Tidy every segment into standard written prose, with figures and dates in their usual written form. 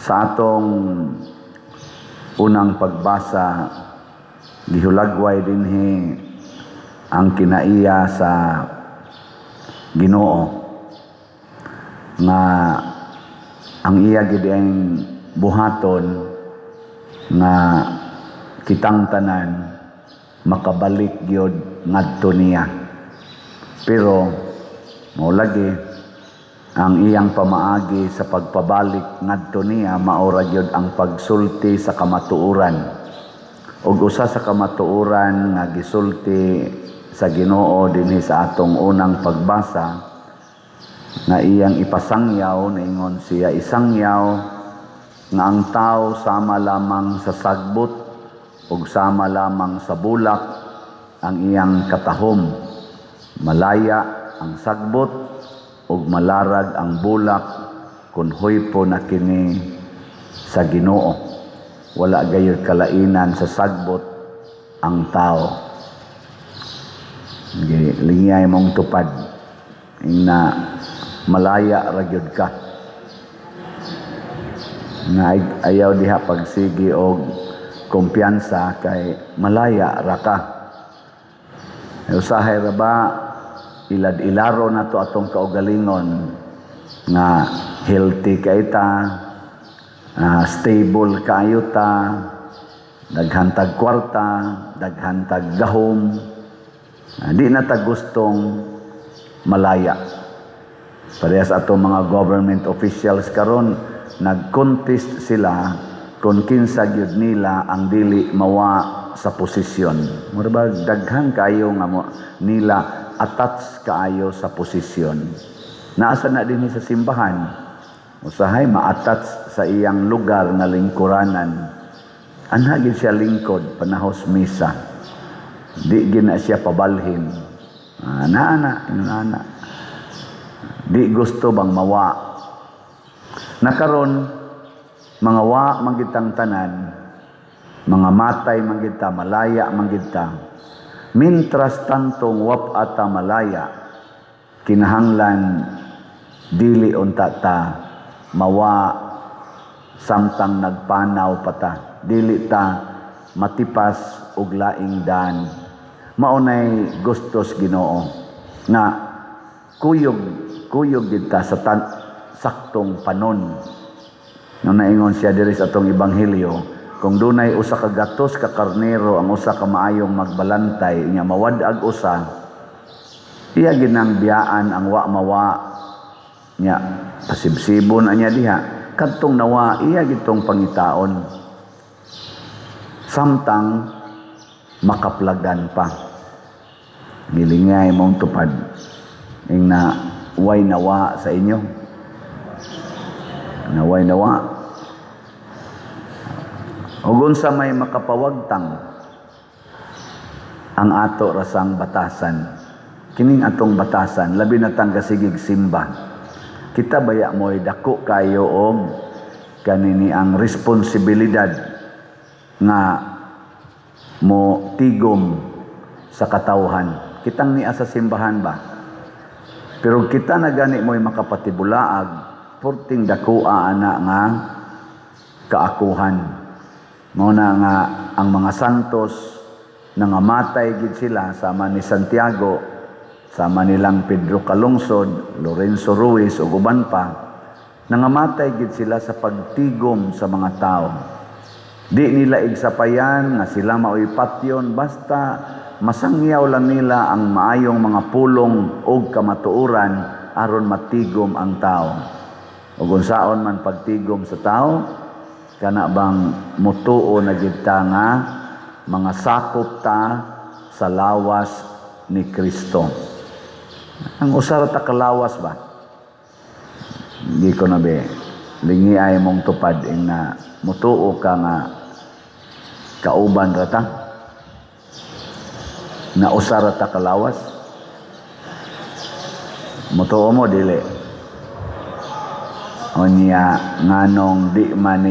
Sa atong unang pagbasa, gihulagway dinhi ang kinaiya sa Ginoo nga ang iya gid ang buhaton nga kitang tanan makabalik gyud ngadto niya. Pero mao lagi ang iyang pamaagi sa pagpabalik ngadto niya maora gyud ang pagsulti sa kamatuoran. Ug usa sa kamatuoran nga gisulti sa Ginoo dinhi sa atong unang pagbasa na iyang ipasangyaw, naingon siya isangyaw nga ang tao sama lamang sa sagbot ug sama lamang sa bulak ang iyang katahom. Malaya ang sagbot ug malarag ang bulak kun huypo na kini sa Ginoo. Wala gayud kalainan sa sagbot ang tao. Lingay mong tupad na malaya ra gyud ka. Na ayaw diha pagsigi og kumpiyansa kay malaya ra ka. Usahay ra ba ilad-ilaro na to atong kaugalingon nga healthy kay ta, stable kaayo ta, daghantag kwarta, daghantag gahom, di na ta gustong malaya. Parehas atong mga government officials karon nag-contest sila kung kinsa gyud nila ang dili mawa sa posisyon. Mura ba daghan kayo nga nila attach kaayo sa posisyon. Naasa na dinhi sa simbahan. Usahay ma-attach sa iyang lugar na lingkuranan. Anha gid siya lingkod panahos misa. Di gid na siya pabalhin. Ana. Di gusto bang mawa. Nakaron mga wa manggitang tanan, mga matay manggita, malaya manggita. Mintras tantong wap ata malaya, kinahanglan dili unta ta mawa samtang nagpanaw pata. Dili ta matipas og laing daan. Maunay gustos Ginoo na kuyog kita sa saktong panon. Nung naingon siya diri sa atong ebanghelyo, kung dunay usa ka gatos ka karnero ang usa ka maayong magbalantay nya mawad-ag usa, iya ginang biyaan ang wa mawa nya pasibsibon anya diha kadtong nawa iya gitong pangitaon samtang makaplagan pa. Gilingay mong tupad ing na way nawa sa inyo. Naway nawa. Ug unsa may makapawagtang ang ato rasang batasan. Kining atong batasan labi na tang kasigig simba. Kita baya mo'y dako kayo og kanini ang responsibilidad nga mo tigom sa katawhan. Kitang niya sa simbahan ba? Pero kita na gani mo'y makapatibulaag, porting dakua ana nga kaakuhan. Muna nga ang mga santos nangamatay gid sila sama ni Santiago, sama nilang Pedro Calungsod, Lorenzo Ruiz ug uban pa. Nangamatay gid sila sa pagtigom sa mga tao. Di nila igsapayan nga sila maoy patyon basta masangyaw lang nila ang maayong mga pulong ug kamatuoran aron matigom ang tao. Ug unsaon man pagtigom sa tao, kana bang mutuo na gid ta nga mga sakop ta sa lawas ni Kristo. Ang usara ta kalawas ba? Hindi ko na be lingi ay mong tupad na mutuo ka nga kauban ra ta na usara ta kalawas. Mutuo mo dili. Onya nganong di man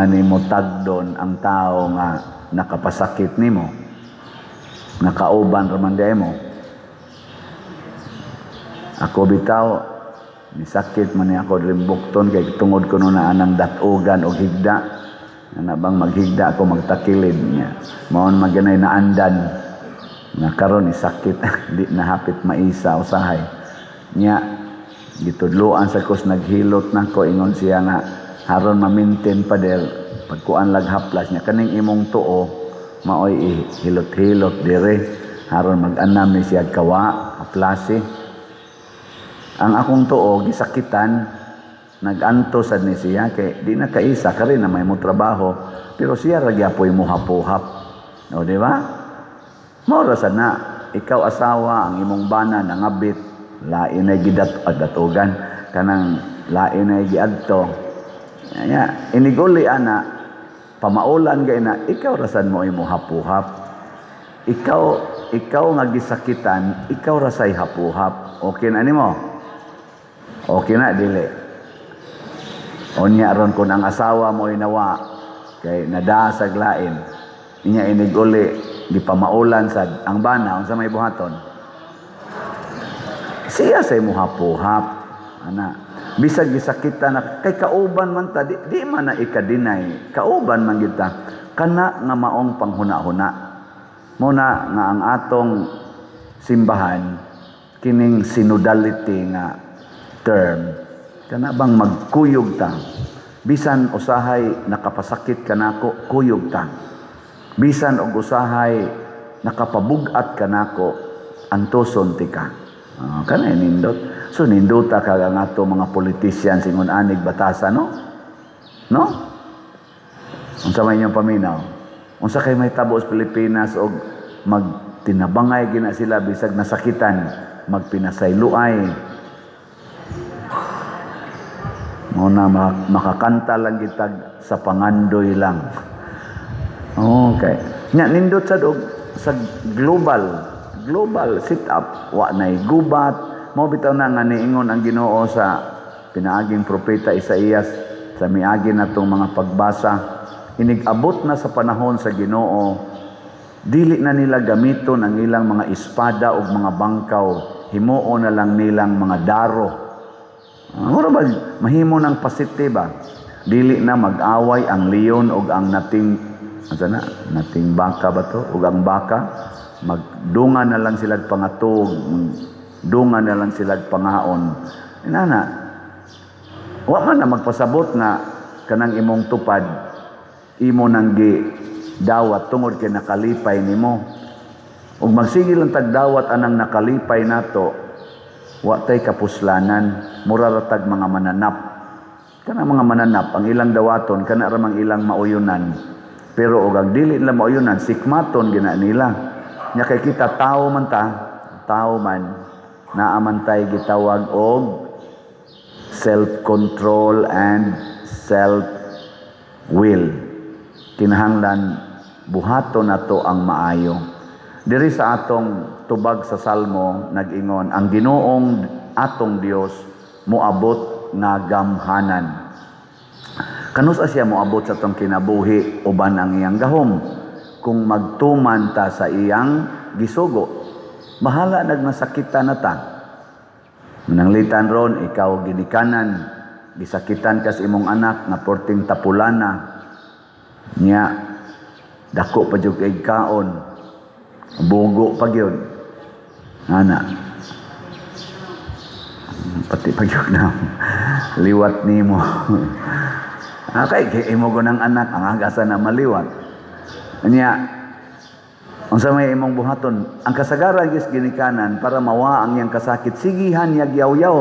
nimo tagdon ang tao nga nakapasakit nimo, nakauban ra man mo. Ako bitaw Nisakit man niya ako rimbukton kay tungod ko na anang datugan o higda. Ana bang maghigda ako magtakilid niya. Maon maganay na andan. Nga karon isakit di nahapit maisa usahay. Nya gitudloan sa kos naghilot nako ingon siya nga haron ma-maintain pa der pagkuan lag haplas niya kaning imong tuo maoy hilot-hilot dire haron mag-anam ni siya kawa haplasi. Ang akong tuo gisakitan naganto sad ni siya kay di na kaisa kare na may mo trabaho pero siya ra gyapon mo hapuhap. O di ba? Mao ra sad na ikaw asawa ang imong bana nangabit lain ay gidatugan kanang lain ay giadto. Nya iniguli ana pamaulan gay na ikaw ra sad mo imo hapuhap. Ikaw nga gisakitan, ikaw ra say hapuhap. Okay na nimo? Okay na dili. Onya ron kun ang asawa mo inawa kay nadasag lain. Inya iniguli gipamaulan sad ang bana unsa may buhaton? Siya say mo hapuhap. Ana, bisag gisakitan na kay kauban man ta di man na ikadinay. Kauban man kita kana nga maong panghuna-huna. Muna nga ang atong simbahan kining synodality nga term kana bang magkuyog ta bisan usahay nakapasakit kanako kuyog ta bisan og usahay nakapabugat kanako antoson ti ka kana nindot so nindota kag ang ato mga politician singon anig batasan no unsa may inyong paminaw unsa kay may tabo sa Pilipinas og magtinabangay gina sila bisag nasakitan magpinasayloay mo na makakanta lang gitag sa pangandoy lang. Okay. Nya nindot sa global sit up wa nay gubat mo bitaw na nga niingon ang Ginoo sa pinaaging propeta Isaías sa miagi natong mga pagbasa inigabot na sa panahon sa Ginoo dili na nila gamiton ang ilang mga espada ug mga bangkaw himuo na lang nilang mga daro. Mura ba mahimo ng pasitiba dili na mag-away ang leon ug ang nating baka ba to ug ang baka magdungan na lang sila pangatog dungan na lang sila pangaon inana wa man na magpasabot nga kanang imong tupad imo nang gi dawat tungod kay nakalipay nimo ug magsige lang tagdawat anang nakalipay nato wa tay kapuslanan mura ratag mga mananap kana mga mananap ang ilang dawaton kana ra mang ilang mauyunan pero og ang dili nila mauyunan sikmaton gina nila nya kay kita tao man naaman tay gitawag og self control and self will kinahanglan buhaton nato ang maayo diri sa atong tubag sa Salmo nag-ingon ang Ginoong atong Dios moabot nga gamhanan kanusa siya moabot sa atong kinabuhi uban ang iyang gahom kung magtuman ta sa iyang gisugo bahala nagnasakitan na ta nanglitan ron ikaw ginikanan gisakitan ka sa imong anak nga porting tapulana nya dako pa jud kay kaon bugo pa gyud ana pati pa gyud na liwat nimo kay imo gunang anak ang agasan na maliwat nya unsa may imong buhaton ang kasagaran gis ginikanan para mawa ang iyang kasakit sigihan yagyaw-yaw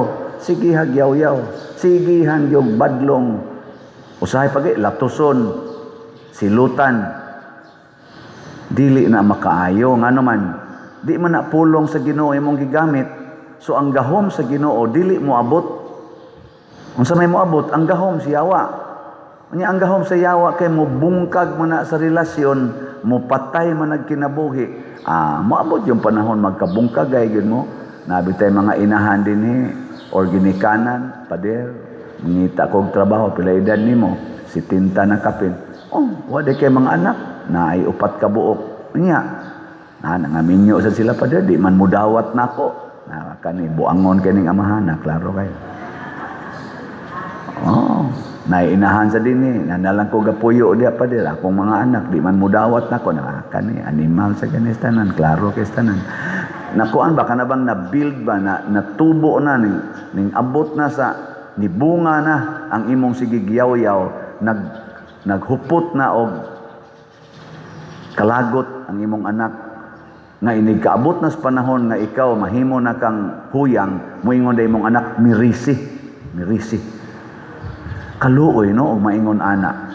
sigihan yung badlong usahay pagi latuson silutan dili na makaayo ngano man di man na pulong sa Ginoo imong gigamit so ang gahom sa Ginoo dili mo abot unsa may moabot ang gahom si Yawa unya ang gahom sa Yawa kay mo bungkag man na sa relasyon mo patay man nagkinabuhi moabot yung panahon magkabungkag ay gyud mo nabitay mga inahan dinhi or ginikanan pader ngita kog trabaho pila edad nimo si tinta na kapin wa de kay mga anak na ay upat ka buok niya nangaminyo sa sila pa di man mudawat nako na kani buangon kining amahan na klaro kayo Naiinahan sa dini, nanalang ko gapuyo diya pa dira, akong mga anak, di man mudawat na ko, kani, animal sa kanistanan, klaro kanistanan. Nakuan ba, kana bang na-build ba, natubo na, ning abot na sa, nibunga na, ang imong sigigyaw-yaw, naghupot na og kalagot ang imong anak, nga inig kaabot na sa panahon nga ikaw, mahimo na kang huyang, muingon da imong anak, mirisi. Kaluoy no og maingon ana.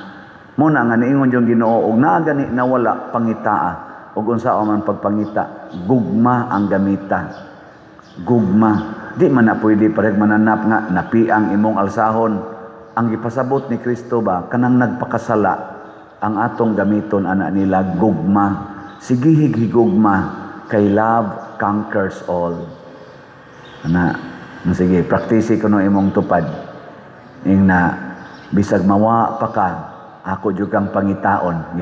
Mo na nga niingon yung Ginoo og naa gani nawala pangitaa og unsa man pagpangita, gugma ang gamita. Gugma. Di man na pwede pareg mananap nga napiang imong alsahon. Ang gipasabot ni Kristo ba kanang nagpakasala ang atong gamiton ana nila gugma. Sige higugma kay love conquers all. Ana, sige praktisi kuno imong tupad. Ing na bisag mawa pa ka, ako jud kang pangitaon.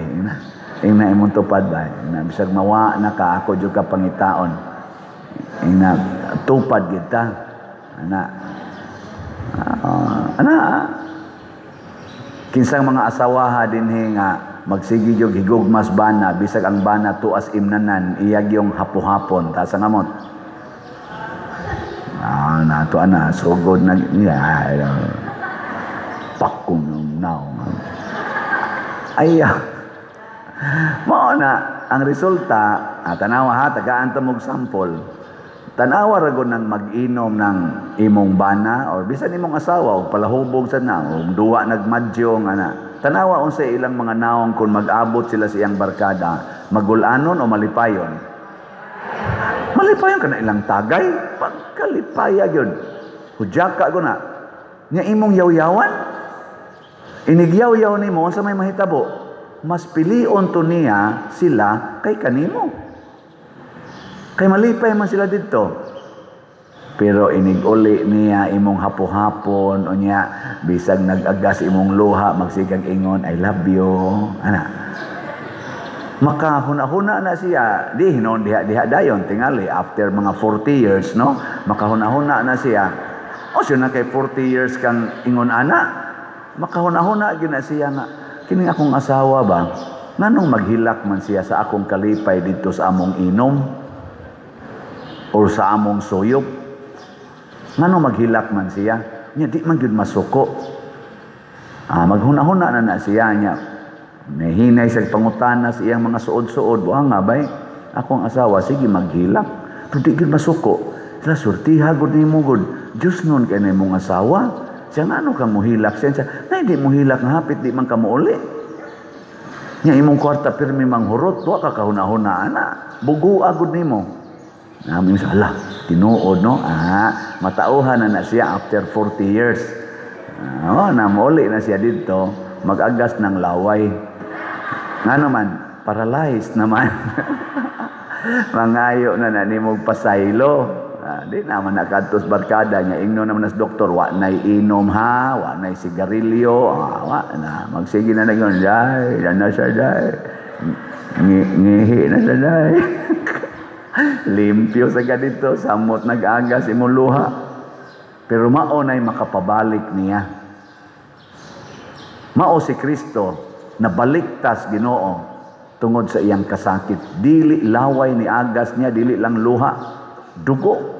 Ing na imong tupad ba? Na bisag mawa na ka, ako jud kang pangitaon. Ing na tupad kita. Kinsang mga asawaha dinhi nga magsigi jud higugmas bana, bisag ang bana tuas imnanan, iyag yung hapo-hapon, ta sa ngamot. Nato ana, sugod na pakong now. Mao na ang resulta, tanawa ha, tagaan ta mog sample. Tanawa ra gud nang mag-inom ng imong bana or bisan imong asawa og palahubog sa na og duwa nagmadyo ana. Tanawa unsay ilang mga naong kung mag-abot sila sa iyang barkada, magulanon o malipayon. Malipayon kana ilang tagay, pagkalipaya gyud. Hujaka ko na. Nya imong yaw-yawan, inigyaw-yaw nimo sa may mahitabo, mas pilion to niya sila kay kanimo. Kay malipay man sila dito. Pero iniguli niya imong hapo-hapon o niya bisag nag-agas imong luha magsigang ingon I love you. Ana. Makahuna-huna na siya. Di hinon diha dayon tingali after mga 40 years no. Makahuna-huna na siya. O siya na kay 40 years kang ingon ana. Makahuna-huna gina siya nga kining akong asawa ba nganong maghilak man siya sa akong kalipay dito sa among inom or sa among suyop nganong maghilak man siya nya di man gyud masuko maghuna-huna na siya nya nahinay sa pangutana sa iyang mga suod-suod wa nga bay akong asawa sige maghilak pero di gyud masuko sila surtiha gud nimo gud Diyos nun kay na imong asawa siya nga ano ka muhilak siya na hindi muhilak nga hapit di man ka muuli nya imong kwarta pirmi manghurot wa ka kahuna-huna ana bugu agud nimo namin sa ala tinuod no matauhan na siya after 40 years na muuli na siya dito mag-agas ng laway nga naman paralyzed naman mangayo na nimog pasaylo di naman nakadtos barkada niya ingno naman as doktor wa nay inom ha wa nay sigarilyo wa na magsige na nagon day na siya day ngihi na siya day limpyo sa ganito samot nag-agas imong luha pero mao nay makapabalik niya mao si Kristo nabaliktas Ginoo tungod sa iyang kasakit dili laway ni agas niya dili lang luha dugo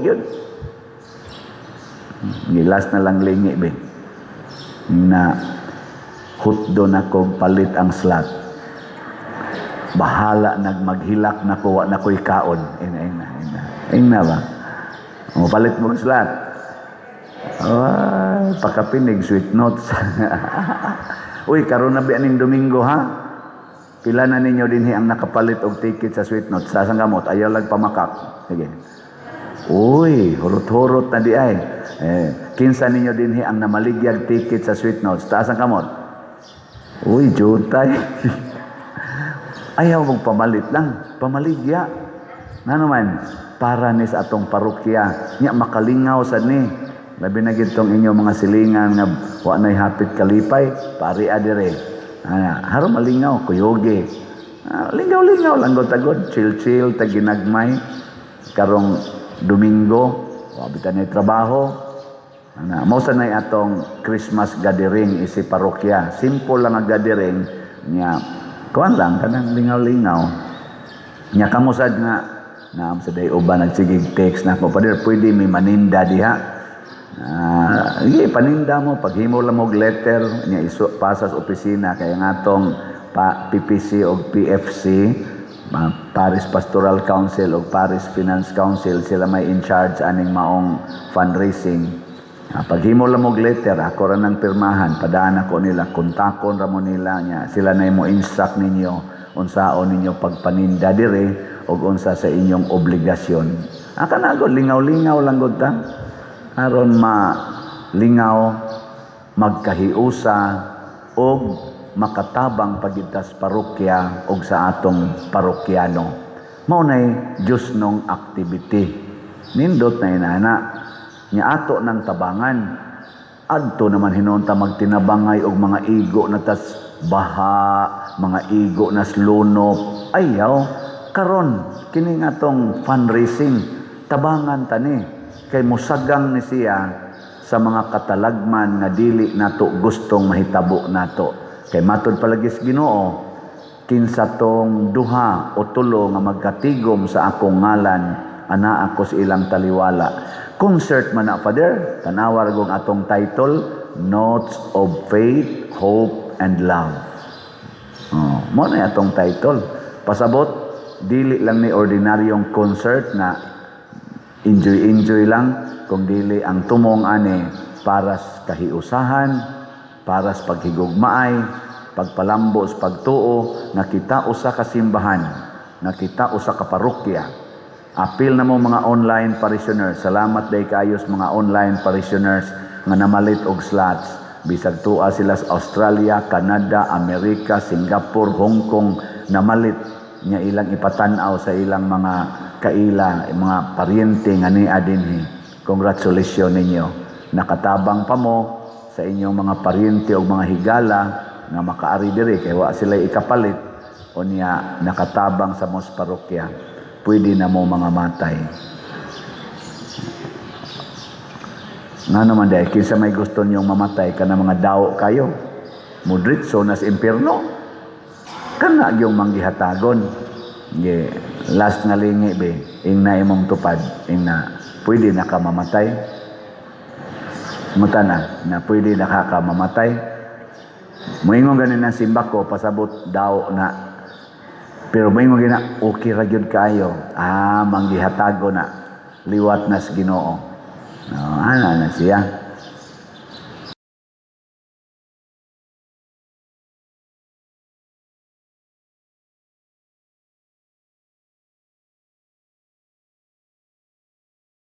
yun gilas na lang lingi be na hutdo na ko palit ang slot bahala nagmaghilak na ko na ko'y kaon ina ba palit mo slot pakapinig sweet notes uy karon na ba aning Domingo ha pila na ninyo dinhi ang nakapalit og ticket sa sweet notes sa sanggamot ayaw lag pamakak sige uy hurot-hurot na di ay kinsa ninyo dinhi ang namaligyag ticket sa sweet notes taas ang kamot uy jutay ayaw mong pamalit lang pamaligya nga naman para ni sa atong parokya nya makalingaw sad ni labi na gitong inyo mga silingan nga wa nay hapit kalipay pari adire haron malingaw kuyoge lingaw-lingaw lang gotagod chill taginagmay karong Domingo wabitan ni trabaho Mao sa nay atong Christmas gathering isi parokya. Simple lang ang gathering nya kuan lang kanang lingaw-lingaw. Nya kamusad nga na sa day uban nagsigig text na ko pader pwede may maninda diha. Sige, paninda mo paghimo lang mo og letter nya iso pasa sa opisina kay ngatong PPC o PFC Paris Pastoral Council o Paris Finance Council sila may in charge aning maong fundraising. Paghimo lang mo og letter ako ra nang pirmahan padaan ako nila kontakon ra mo nila nya sila na mo instruct ninyo unsaon ninyo pagpaninda dire ug unsa sa inyong obligasyon. Kana gud lingaw-lingaw lang gud ta aron malingaw magkahiusa og makatabang pagitas parokya og sa atong parokyano. Mao nay Dios nung activity. Nindot na inana nya ato ng tabangan. Adto naman hinunta magtinabangay og mga igo na tas baha, mga igo na slunop. Ayaw karon kini atong fundraising tabangan tani kay musagang ni siya sa mga katalagman nga dili nato gustong mahitabo nato. Kay matod palagi sa Ginoo, kinsa tong duha o tulo nga magkatigom sa akong ngalan, ana ako sa ilang taliwala. Concert man na, Father, tanawar gong atong title, Notes of Faith, Hope, and Love. Mo na atong title. Pasabot, dili lang ni ordinaryong concert na enjoy lang, kung dili ang tumong ani para sa kahiusahan, para sa paghigugmaay, pagpalambo sa pagtuo, nga kita usa ka simbahan, nga kita usa ka parokya. Apil na mo mga online parishioners. Salamat day kaayos mga online parishioners nga namalit og slots. Bisag tuwa sila sa Australia, Canada, Amerika, Singapore, Hong Kong, namalit nya ilang ipatanaw sa ilang mga kaila, mga paryente nga niya dinhi. Congratulations ninyo. Nakatabang pa mo sa inyong mga paryente o mga higala nga makaari diri kay wa sila ikapalit o niya nakatabang sa mos parokya. Pwede na mo mga matay. Nga naman dahil kinsa may gusto niyong mamatay ka na mga daw kayo. Mudritso nas impierno. Kana yung manggihatagon. Last nga lingi be, ing na imong tupad, ing na pwede na ka mamatay. Mutana na pwede na ka mamatay. Moingon ganin ang simba ko pasabot daw na pero moingon gina okay ra gyud kayo. Manggihatago na liwat nas Ginoo. Ana na siya.